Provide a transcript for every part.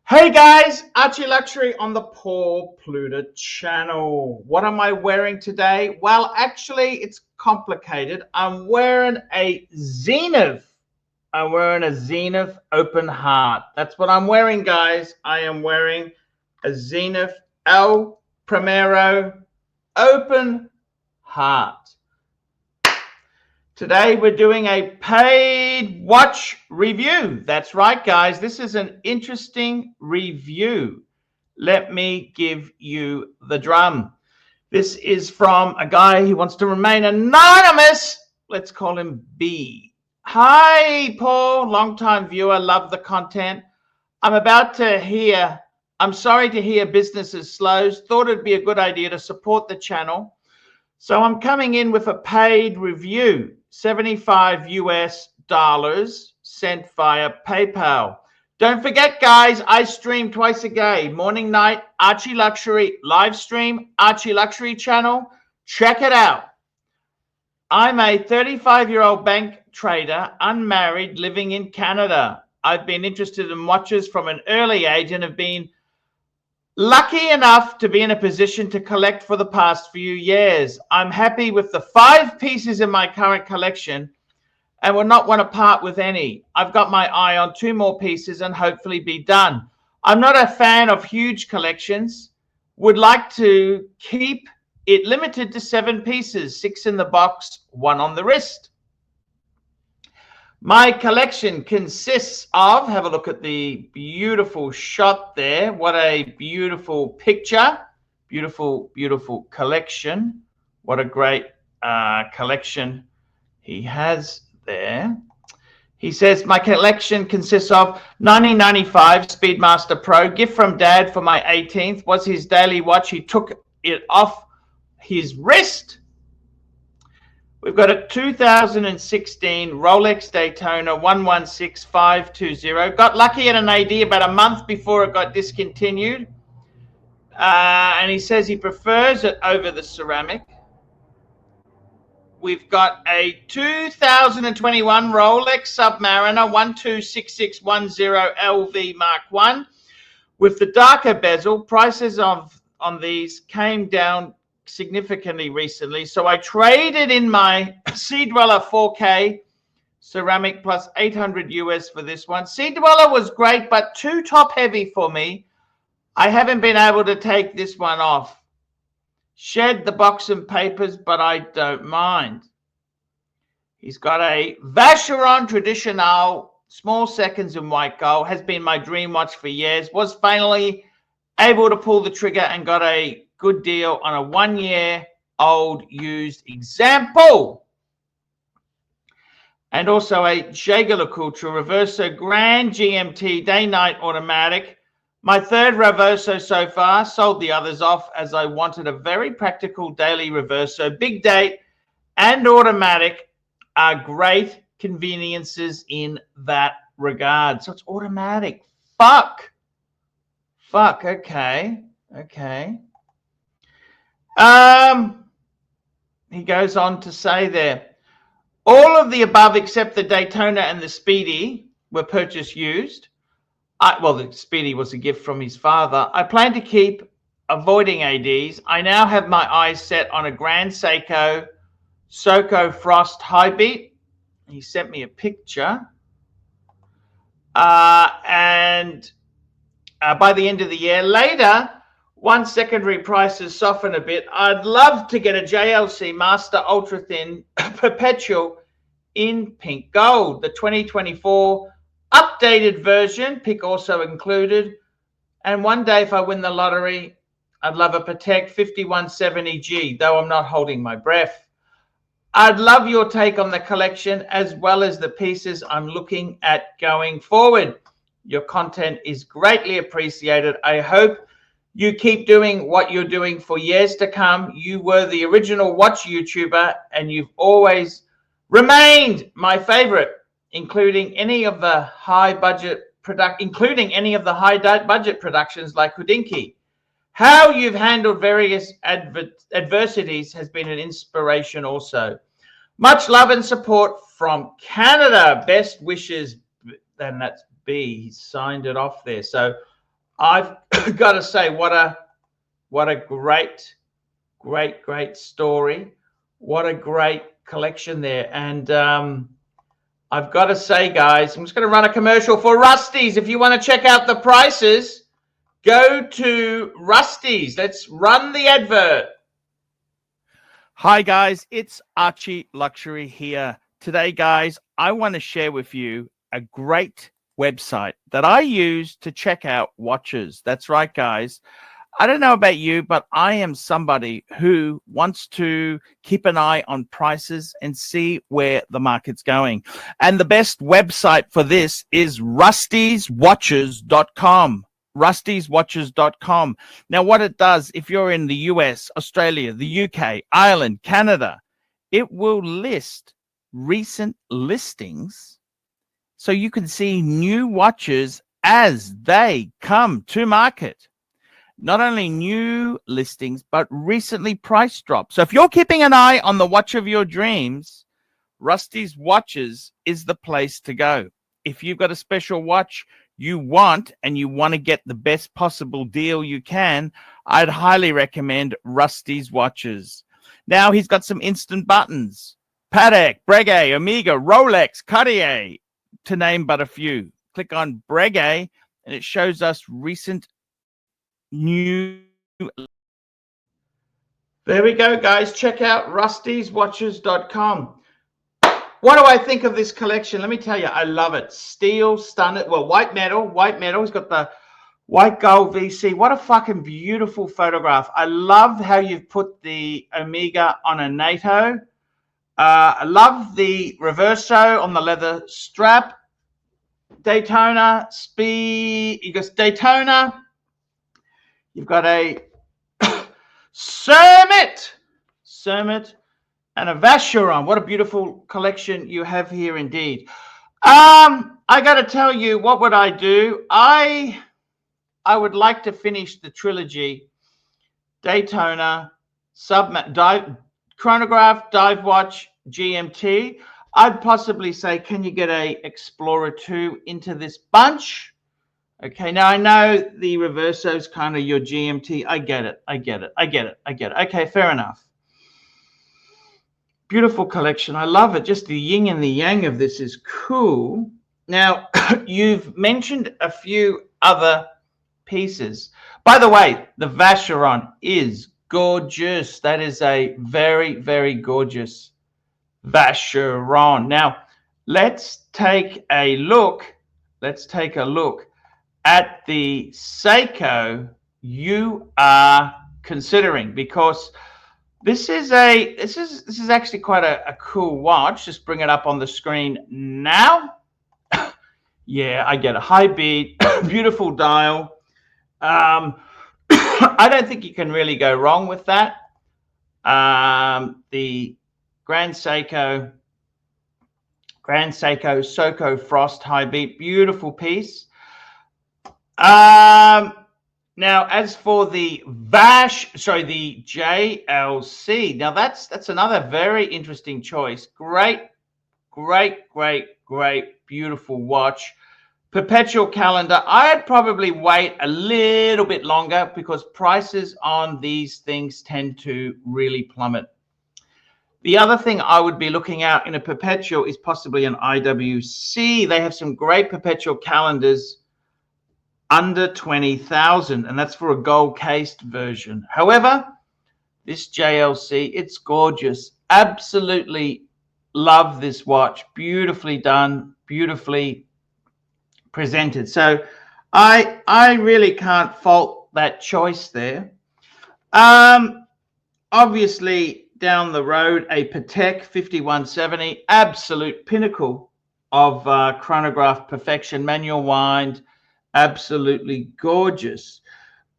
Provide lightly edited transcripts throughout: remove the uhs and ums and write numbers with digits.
Hey guys, ArchieLuxury on the Paul Pluta channel. What am I wearing today? Well, actually, it's complicated. I'm wearing a Zenith. I'm wearing a Zenith open heart. That's what I'm wearing, guys. I am wearing a Zenith El Primero open heart. Today we're doing a paid watch review. That's right, guys. This is an interesting review. Let me give you the drum. This is from a guy who wants to remain anonymous. Let's call him B. Hi, Paul. Long-time viewer. Love the content. I'm sorry to hear business is slow. Thought it'd be a good idea to support the channel. So I'm coming in with a paid review, $75 US sent via PayPal. Don't forget, guys, I stream twice a day, morning, night, ArchieLuxury live stream, ArchieLuxury channel. Check it out. I'm a 35-year-old bank trader, unmarried, living in Canada. I've been interested in watches from an early age and have been lucky enough to be in a position to collect for the past few years. I'm happy with the 5 pieces in my current collection and will not want to part with any. I've got my eye on 2 more pieces and hopefully be done. I'm not a fan of huge collections. Would like to keep it limited to 7 pieces, 6 in the box, 1 on the wrist. My collection consists of, have a look at the beautiful shot there. What a beautiful picture. Beautiful, beautiful collection. What a great collection he has there. He says, my collection consists of 1995 Speedmaster Pro, gift from Dad for my 18th, was his daily watch. He took it off his wrist. We've got a 2016 Rolex Daytona 116520. Got lucky at an AD about a month before it got discontinued. And he says he prefers it over the ceramic. We've got a 2021 Rolex Submariner 126610 LV Mark I with the darker bezel. Prices on these came down significantly recently, so I traded in my Sea Dweller 4K ceramic plus 800 US for this one. Sea Dweller was great, but too top heavy for me. I haven't been able to take this one off. Shed the box and papers, but I don't mind. He's got a Vacheron Traditional small seconds in white gold. Has been my dream watch for years. Was finally able to pull the trigger and got a good deal on a 1-year-old used example. And also a ArchieLuxury Reverso Grand GMT day-night automatic. My 3rd Reverso so far. Sold the others off as I wanted a very practical daily Reverso. Big date and automatic are great conveniences in that regard. So it's automatic. Fuck. Okay. He goes on to say there, all of the above except the Daytona and the Speedy were purchased used. Well, the Speedy was a gift from his father. I plan to keep avoiding ADs. I now have my eyes set on a Grand Seiko Soco Frost High Beat. He sent me a picture. And by the end of the year, later, once secondary prices soften a bit, I'd love to get a JLC Master Ultra Thin Perpetual in pink gold. The 2024 updated version, pick also included. And one day if I win the lottery, I'd love a Patek 5170G, though I'm not holding my breath. I'd love your take on the collection as well as the pieces I'm looking at going forward. Your content is greatly appreciated. I hope you keep doing what you're doing for years to come. You were the original watch YouTuber and you've always remained my favorite, including any of the high budget productions like Hodinkee. How you've handled various adversities has been an inspiration also. Much love and support from Canada. Best wishes. And that's B. He signed it off there. So I've got to say, what a great story. What a great collection there. And I've got to say, guys, I'm just going to run a commercial for Rusty's. If you want to check out the prices, go to Rusty's. Let's run the advert. Hi, guys. It's ArchieLuxury here. Today, guys, I want to share with you a great website that I use to check out watches. That's right, guys. I don't know about you, but I am somebody who wants to keep an eye on prices and see where the market's going. And the best website for this is rustyswatches.com. rustyswatches.com. Now, what it does, if you're in the US, Australia, the UK, Ireland, Canada, it will list recent listings so you can see new watches as they come to market. Not only new listings, but recently price drops. So if you're keeping an eye on the watch of your dreams, Rusty's Watches is the place to go. If you've got a special watch you want and you want to get the best possible deal you can, I'd highly recommend Rusty's Watches. Now he's got some instant buttons. Patek, Breguet, Omega, Rolex, Cartier, to name but a few. Click on Breguet and it shows us recent new. There we go, guys. Check out rustyswatches.com. What do I think of this collection? Let me tell you, I love it. Steel, stunning. Well, white metal. He's got the white gold VC. What a fucking beautiful photograph. I love how you've put the Omega on a NATO. I love the reverso on the leather strap. Daytona, speed. You got Daytona. You've got a Cermet, and a Vacheron. What a beautiful collection you have here indeed. I got to tell you, what would I do? I would like to finish the trilogy: Daytona, chronograph, dive watch, GMT. I'd possibly say, can you get a Explorer 2 into this bunch? Okay, now I know the reverso is kind of your GMT. I get it. Okay, fair enough. Beautiful collection. I love it. Just the yin and the yang of this is cool. Now, you've mentioned a few other pieces. By the way, the Vacheron is gorgeous. That is a very, very gorgeous Vacheron. Now, let's take a look at the Seiko you are considering, because this is actually quite a cool watch. Just bring it up on the screen now. Yeah, I get a high beat, beautiful dial. I don't think you can really go wrong with that. The Grand Seiko Soko Frost high beat, beautiful piece. Now, as for the the JLC, now that's another very interesting choice. Great, beautiful watch. Perpetual calendar. I'd probably wait a little bit longer because prices on these things tend to really plummet. The other thing I would be looking out in a perpetual is possibly an IWC. They have some great perpetual calendars under 20,000, and that's for a gold cased version. However, this JLC, it's gorgeous. Absolutely love this watch. Beautifully done, beautifully presented. So I really can't fault that choice there. Obviously down the road, a Patek 5170, absolute pinnacle of chronograph perfection, manual wind, absolutely gorgeous.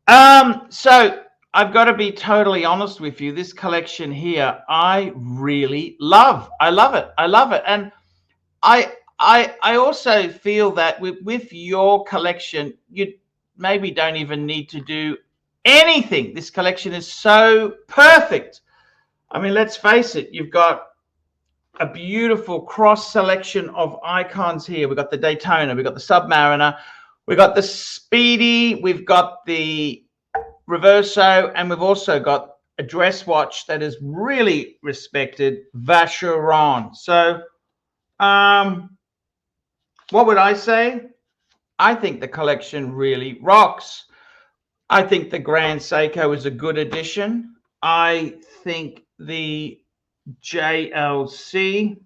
So I've got to be totally honest with you. This collection here, I really love. I love it. And I also feel that with your collection, you maybe don't even need to do anything. This collection is so perfect. I mean, let's face it, you've got a beautiful cross selection of icons here. We've got the Daytona, we've got the Submariner, We got the Speedy, we've got the Reverso, and we've also got a dress watch that is really respected, Vacheron. So what would I say? I think the collection really rocks. I think the Grand Seiko is a good addition. I think the JLC,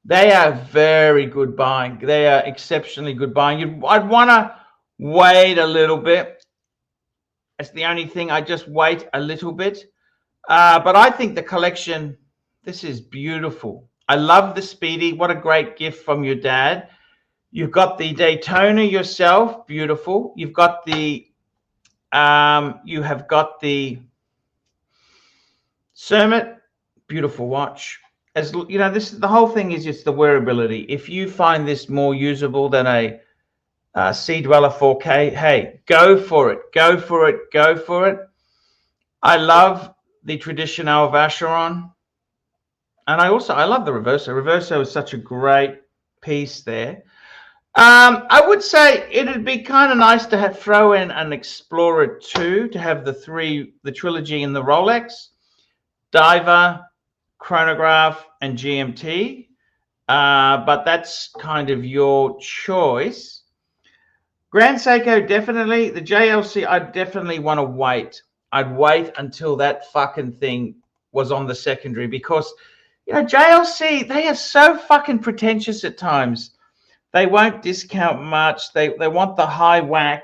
they are very good buying. They are exceptionally good buying. I'd want to wait a little bit. That's the only thing. I just wait a little bit. But I think the collection, this is beautiful. I love the Speedy. What a great gift from your dad. You've got the Daytona yourself, beautiful. You've got the you have got the Cermet, beautiful watch. As you know, this the whole thing is just the wearability. If you find this more usable than a Sea Dweller 4K, hey, go for it, go for it, go for it. I love the Traditional Vacheron, and I love the Reverso. Reverso is such a great piece there. I would say it'd be kind of nice to throw in an Explorer 2 to have the trilogy in the Rolex, Diver, Chronograph, and GMT. But that's kind of your choice. Grand Seiko, definitely. The JLC, I'd definitely want to wait. I'd wait until that fucking thing was on the secondary, because, you know, JLC, they are so fucking pretentious at times. They won't discount much. They want the high whack,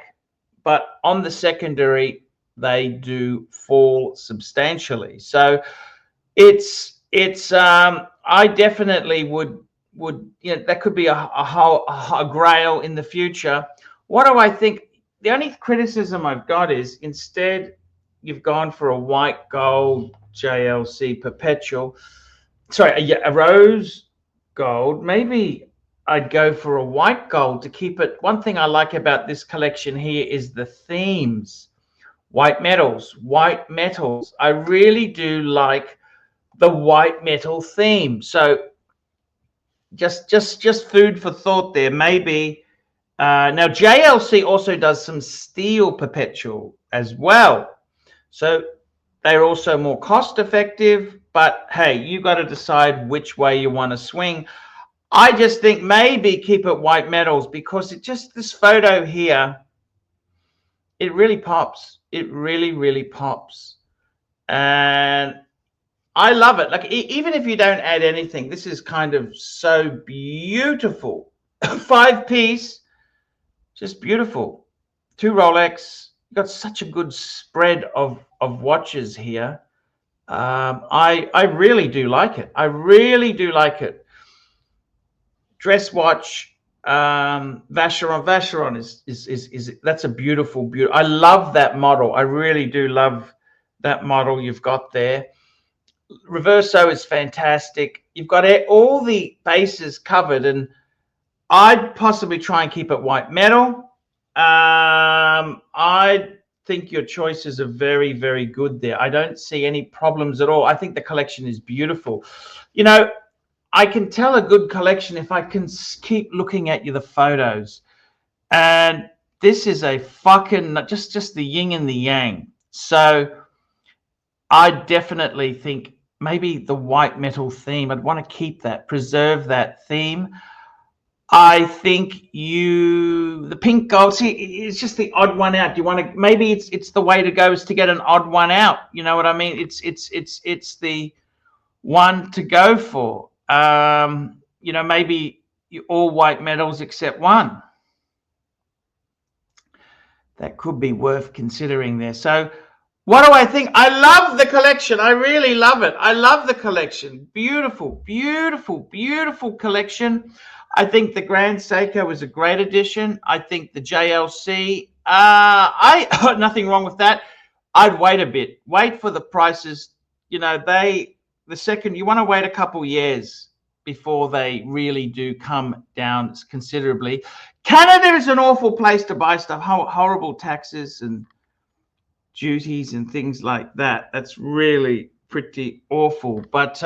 but on the secondary, they do fall substantially. So I definitely would, you know, that could be a grail in the future. What do I think? The only criticism I've got is, instead you've gone for a white gold JLC perpetual. Sorry, a rose gold. Maybe I'd go for a white gold to keep it. One thing I like about this collection here is the themes. White metals, white metals. I really do like the white metal theme. So just food for thought there. Maybe now JLC also does some steel perpetual as well. So they're also more cost effective, but hey, you got to decide which way you want to swing. I just think maybe keep it white metals, because it just, this photo here, it really pops. It really, really pops. And I love it. Like, even if you don't add anything, this is kind of so beautiful. 5-piece, just beautiful. 2 Rolex. You've got such a good spread of watches here. I really do like it. I really do like it. Dress watch, Vacheron is that's a beautiful. I love that model. I really do love that model you've got there. Reverso is fantastic. You've got all the bases covered, and I'd possibly try and keep it white metal. I think your choices are very, very good there. I don't see any problems at all. I think the collection is beautiful. You know, I can tell a good collection if I can keep looking at the photos. And this is a fucking, just the yin and the yang. So I definitely think maybe the white metal theme, I'd want to keep that, preserve that theme. I think the pink gold, see, it's just the odd one out. Do you want to, maybe it's the way to go is to get an odd one out. You know what I mean? It's the one to go for. You know, maybe all white metals except one. That could be worth considering there. So what do I think? I love the collection. I really love it. I love the collection. Beautiful, beautiful, beautiful collection. I think the Grand Seiko is a great addition. I think the JLC, nothing wrong with that. I'd wait a bit. Wait for the prices. You know, you want to wait a couple years before they really do come down considerably. Canada is an awful place to buy stuff. Horrible taxes and duties and things like that. That's really pretty awful. But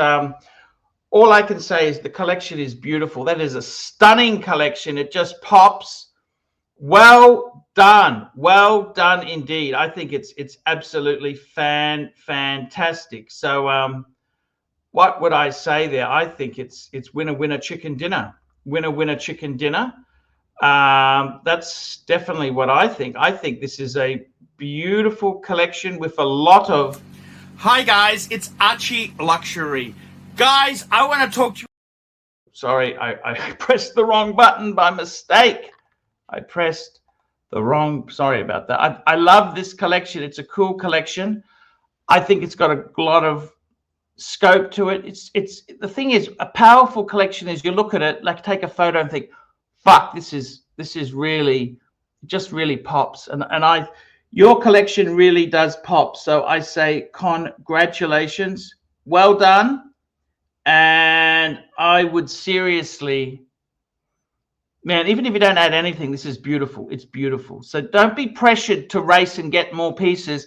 all I can say is the collection is beautiful. That is a stunning collection. It just pops. Well done indeed. I think it's absolutely fantastic. So what would I say there? I think it's winner chicken dinner. Winner chicken dinner. That's definitely what I think. I think this is a beautiful collection with a lot of. Hi guys, it's ArchieLuxury. Guys, I want to talk to you. Sorry, I pressed the wrong button by mistake. I pressed the wrong. Sorry about that. I love this collection. It's a cool collection. I think it's got a lot of scope to it. It's the thing is, a powerful collection is you look at it, like take a photo and think, fuck, this is really, just really pops. And your collection really does pop. So I say congratulations, well done. And I would seriously, man, even if you don't add anything, this is beautiful. It's beautiful. So don't be pressured to race and get more pieces.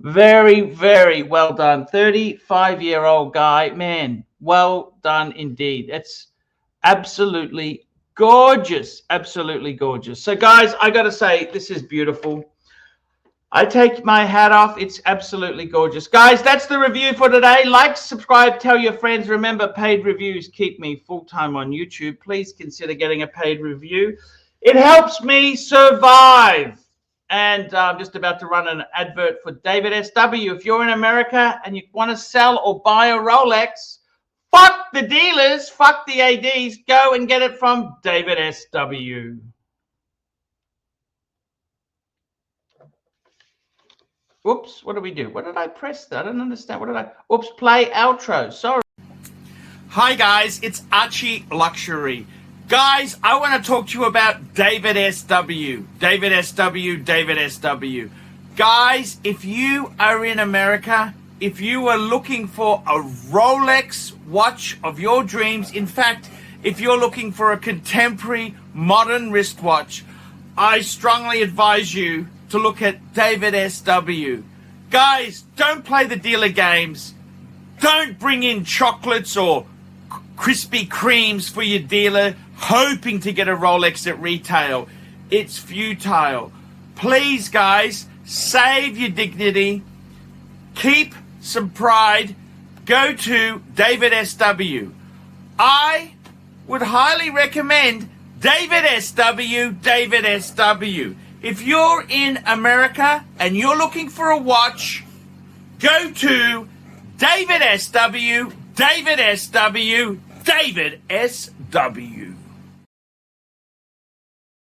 Very, very well done. 35-year-old guy, man, well done indeed. It's absolutely gorgeous. Absolutely gorgeous. So guys, I got to say, this is beautiful. I take my hat off. It's absolutely gorgeous. Guys, that's the review for today. Like, subscribe, tell your friends. Remember, paid reviews keep me full-time on YouTube. Please consider getting a paid review. It helps me survive. And I'm just about to run an advert for David SW. If you're in America and you want to sell or buy a Rolex, fuck the dealers, fuck the ADs. Go and get it from David SW. Oops, what do we do? What did I press that? I don't understand. What did I? Oops, play outro. Sorry. Hi guys, it's ArchieLuxury. Guys, I want to talk to you about David SW. David SW, David SW. Guys, if you are in America, if you are looking for a Rolex watch of your dreams, in fact, if you're looking for a contemporary modern wristwatch, I strongly advise you to look at David SW. Guys, don't play the dealer games. Don't bring in chocolates or Krispy Kremes for your dealer hoping to get a Rolex at retail. It's futile. Please, guys, save your dignity. Keep some pride. Go to David SW. I would highly recommend David SW, David SW. If you're in America and you're looking for a watch, go to David SW, David SW, David SW.